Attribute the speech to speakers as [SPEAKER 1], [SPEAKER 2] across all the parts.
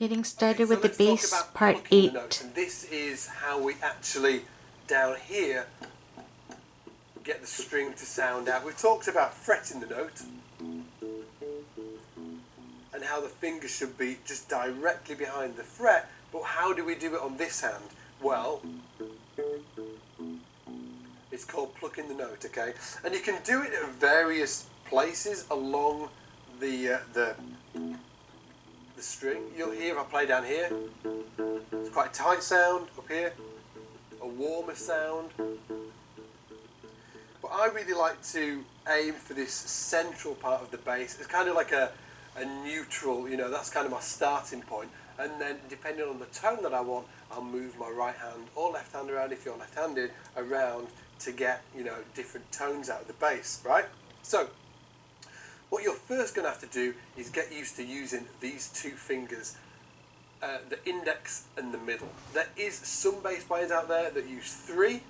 [SPEAKER 1] Getting started with the
[SPEAKER 2] let's talk
[SPEAKER 1] bass,
[SPEAKER 2] about
[SPEAKER 1] part
[SPEAKER 2] plucking the
[SPEAKER 1] 8.
[SPEAKER 2] notes, and this is how we actually, down here, get the string to sound out. We've talked about fretting the note and how the finger should be just directly behind the fret, but how do we do it on this hand? Well, it's called plucking the note, okay? And you can do it at various places along the string. You'll hear if I play down here, it's quite a tight sound. Up here, a warmer sound. But I really like to aim for this central part of the bass. It's kind of like a neutral, you know, that's kind of my starting point. And then depending on the tone that I want, I'll move my right hand or left hand around, if you're left-handed, around to get, you know, different tones out of the bass, right? So, what you're first going to have to do is get used to using these two fingers, the index and the middle. There is some bass players out there that use three,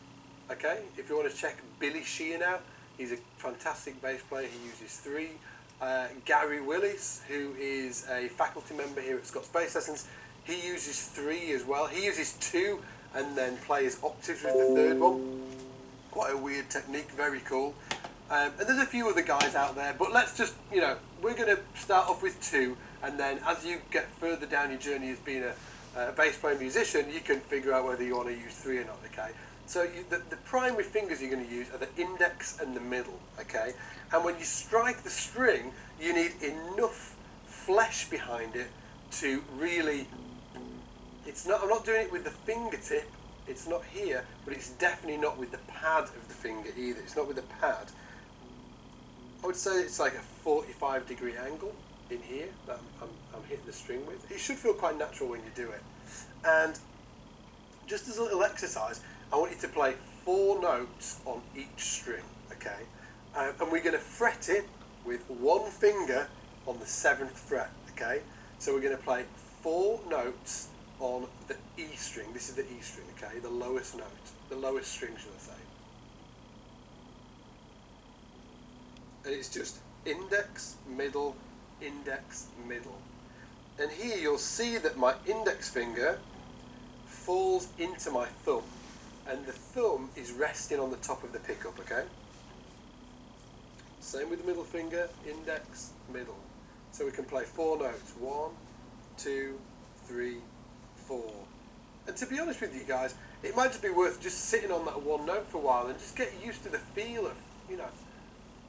[SPEAKER 2] okay? If you want to check Billy Sheehan out, he's a fantastic bass player, he uses three. Gary Willis, who is a faculty member here at Scott's Bass Lessons, he uses three as well. He uses two and then plays octaves with the third one. Quite a weird technique, very cool. And there's a few other guys out there, but let's just, you know, we're going to start off with two, and then as you get further down your journey as being a bass playing musician, you can figure out whether you want to use three or not, okay? So the primary fingers you're going to use are the index and the middle, okay? And when you strike the string, you need enough flesh behind it to really, I'm not doing it with the fingertip, it's not here, but it's definitely not with the pad of the finger either. It's not with the pad. I would say it's like a 45-degree angle in here that I'm hitting the string with. It should feel quite natural when you do it. And just as a little exercise, I want you to play 4 notes on each string, okay? And we're going to fret it with one finger on the 7th fret, okay? So we're going to play 4 notes on the E string. This is the E string, okay? The lowest note, the lowest string, should I say. And it's just index, middle, index, middle. And here you'll see that my index finger falls into my thumb, and the thumb is resting on the top of the pickup, okay? Same with the middle finger, index, middle. So we can play 4 notes, 1, 2, 3, 4. And to be honest with you guys, it might just be worth just sitting on that one note for a while and just get used to the feel of, you know,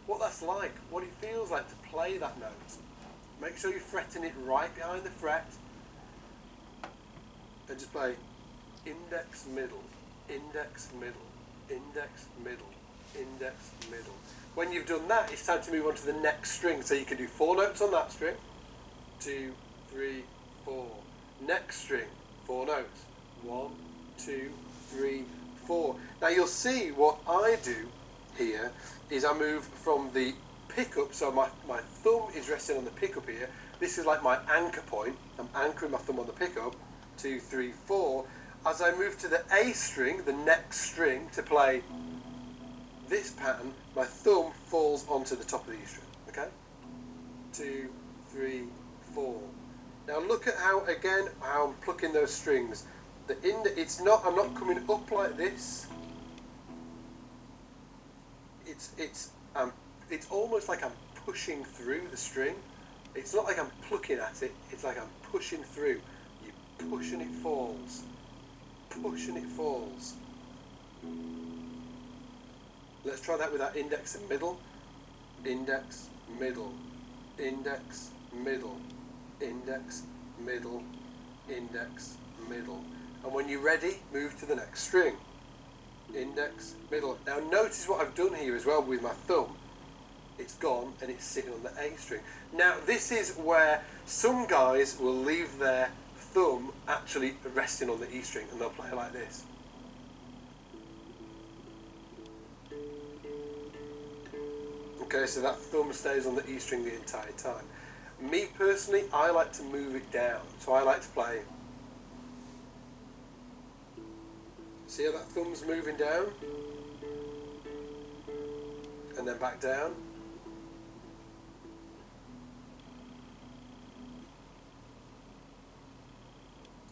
[SPEAKER 2] what that's like, what it feels like to play that note. Make sure you're fretting it right behind the fret, and just play index, middle, index, middle, index, middle, index, middle. When you've done that, it's time to move on to the next string. So you can do 4 notes on that string, 2, 3, 4. Next string, 4 notes, 1, 2, 3, 4. Now you'll see what I do here is I move from the pickup, so my thumb is resting on the pickup here. This is like my anchor point. I'm anchoring my thumb on the pickup, 2, 3, 4. As I move to the A string, the next string, to play this pattern, my thumb falls onto the top of the E string, okay? 2, 3, 4. Now look at how I'm plucking those strings. I'm not coming up like this. It's almost like I'm pushing through the string. It's not like I'm plucking at it, it's like I'm pushing through. You push and it falls. Push and it falls. Let's try that with our index and middle. Index, middle, index, middle, index, middle, index, middle. And when you're ready, move to the next string. Index, middle. Now notice what I've done here as well with my thumb. It's gone and it's sitting on the A string. Now this is where some guys will leave their thumb actually resting on the E string, and they'll play it like this. Okay, so that thumb stays on the E string the entire time. Me personally, I like to move it down. So I like to play. See how that thumb's moving down? And then back down.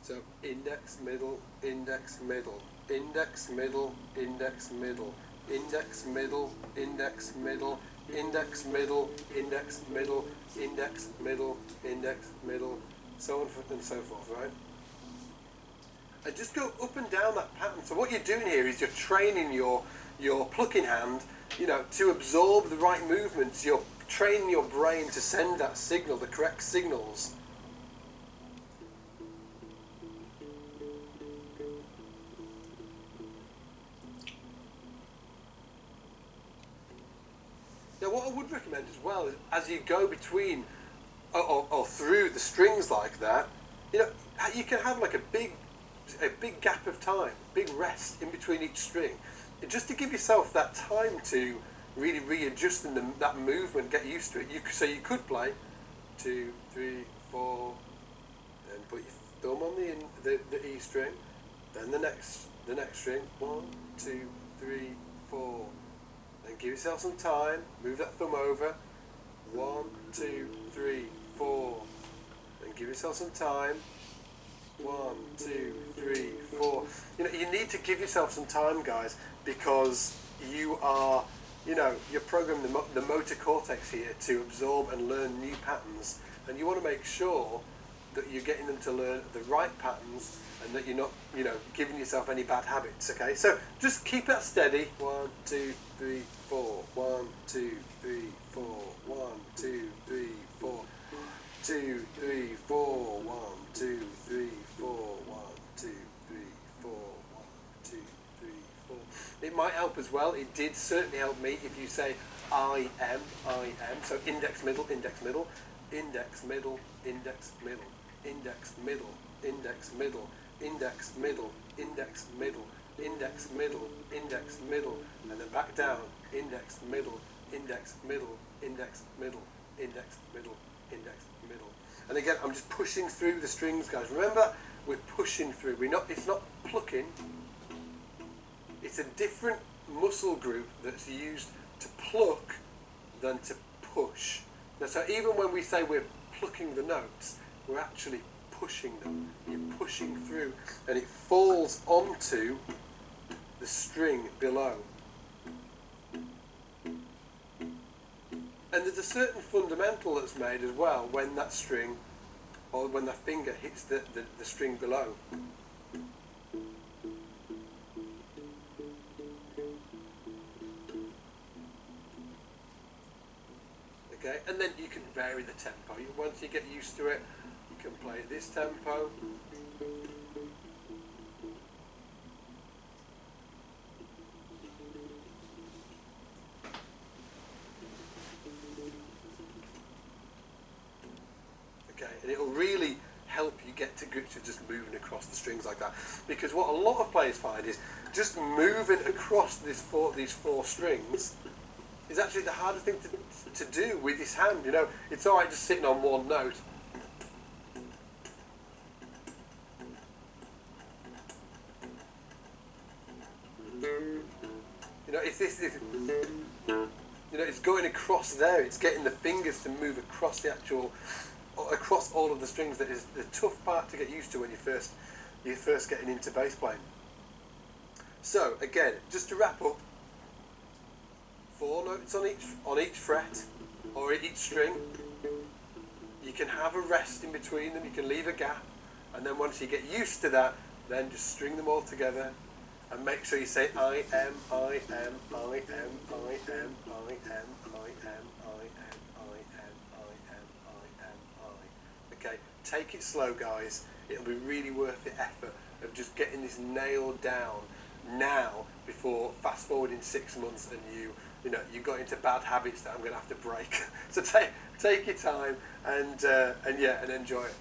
[SPEAKER 2] So index, middle, index, middle, index, middle, index, middle, index, middle, index, middle, index, middle, index, middle, index, middle, index, middle, so on and so forth, right? And just go up and down that pattern. So what you're doing here is you're training your plucking hand, to absorb the right movements. You're training your brain to send that signal, the correct signals. Now what I would recommend as well is as you go between or through the strings like that, you can have like a big gap of time, big rest in between each string, just to give yourself that time to really readjust in that movement, get used to it. So you could play 2, 3, 4, then put your thumb on the E string, then the next string, 1, 2, 3, 4. Then give yourself some time, move that thumb over, 1, 2, 3, 4. Then give yourself some time, 1, 2, 3, 4. You need to give yourself some time, guys, because you are, you're programming the motor cortex here to absorb and learn new patterns, and you want to make sure that you're getting them to learn the right patterns and that you're not, giving yourself any bad habits, okay? So just keep that steady. 1, 2, 3, 4. 1, 2, 3, 4. 1, 2, 3, 4. 2, 3, 4. 1, 2, 3, 4. 1, 2, 3, 4. 1, 2, 3, 4. It might help as well. It did certainly help me if you say I am. So index, middle, index, middle, index, middle, index, middle, index, middle, index, middle, index, middle, index, middle, index, middle, index, middle, and then back down, index, middle, index, middle, index, middle, index, middle, index, middle. And again, I'm just pushing through the strings, guys. Remember, we're pushing through. It's not plucking. It's a different muscle group that's used to pluck than to push. Now, so even when we say we're plucking the notes, we're actually pushing them. You're pushing through, and it falls onto the string below. And there's a certain fundamental that's made as well when that string, or when that finger hits the string below. Okay, and then you can vary the tempo. Once you get used to it, you can play at this tempo. Okay, and it'll really help you get to grips with just moving across the strings like that. Because what a lot of players find is just moving across these four strings is actually the hardest thing to do with this hand. It's alright just sitting on one note. It's going across there. It's getting the fingers to move across across all of the strings. That is the tough part to get used to when you're first getting into bass playing. So again, just to wrap up, 4 notes on each fret or each string. You can have a rest in between them. You can leave a gap, and then once you get used to that, then just string them all together. And make sure you say I am, I am, I am, I am, I am, I am, I am, I am, I am. Okay, take it slow, guys. It'll be really worth the effort of just getting this nailed down now before fast forwarding 6 months and you got into bad habits that I'm going to have to break. So take your time and enjoy it.